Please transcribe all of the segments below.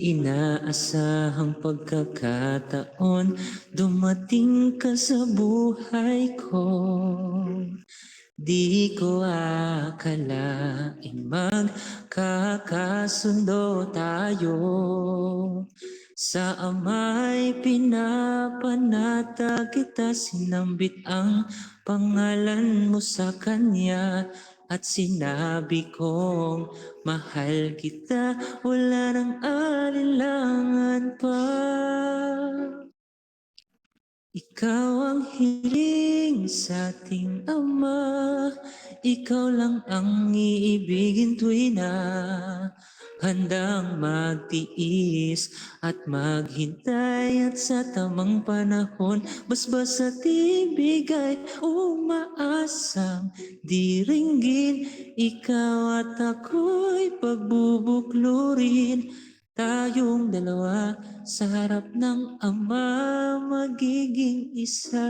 Inaasahang pagkakataon, dumating ka sa buhay ko. Di ko akalaing magkakasundo tayo. Sa ama'y pinapanatag kita, sinambit ang pangalan mo sa kanya. At sinabi kong mahal kita, wala nang alinlangan pa. Ikaw ang hiling sa ating Ama, ikaw lang ang iibigin tuwi na handang magtiis at maghintay, at sa tamang panahon basbas at ibigay, umaasang diringgin. Ikaw at ako'y pagbubuklurin, tayong dalawa sa harap ng Ama, magiging isa.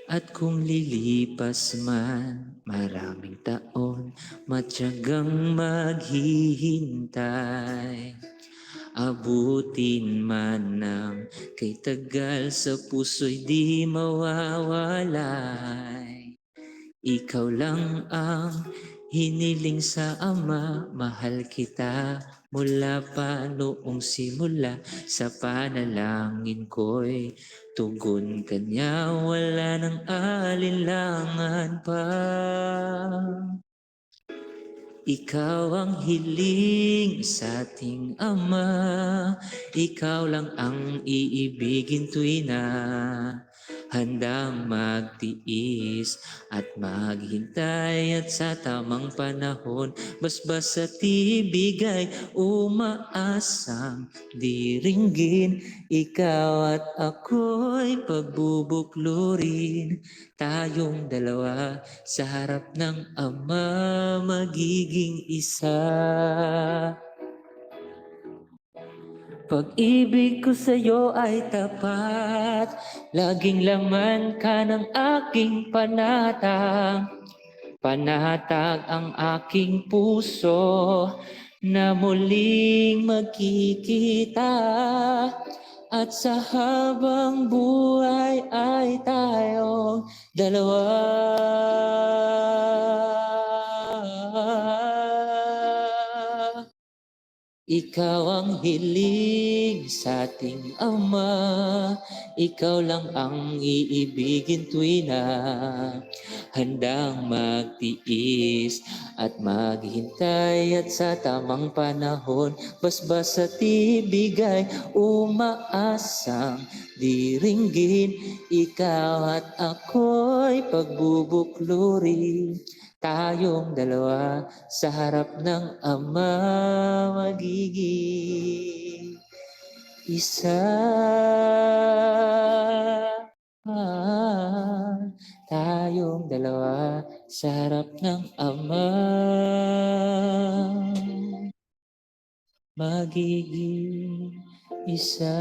At kung lilipas man maraming taon, matyagang maghihintay. Abutin man ng kay tagal, sa puso'y di mawawalay. Ikaw lang ang hiniling sa Ama, mahal kita mula pa noong simula. Sa panalangin ko'y tugon kanya, wala nang alinlangan pa. Ikaw ang hiling sa ating Ama, ikaw lang ang iibigin tuwi na handang magtiis at maghintay, at sa tamang panahon basbas at ibigay, umaasang diringgin. Ikaw at ako'y pagbubuklurin, tayong dalawa sa harap ng Ama, magiging isa. Pag-ibig ko sa'yo ay tapat, laging laman ka ng aking panatag. Panatag ang aking puso na muling magkikita, at sa habang buhay ay tayong dalawa. Ikaw ang hiling sa ating Ama, ikaw lang ang iibigin tuwi na handang magtiis at maghintay, at sa tamang panahon basbas at ibigay, umaasang diringgin. Ikaw at ako'y pagbubuklurin, tayong dalawa sa harap ng Ama, magiging isa. Tayong dalawa sa harap ng Ama, magiging isa.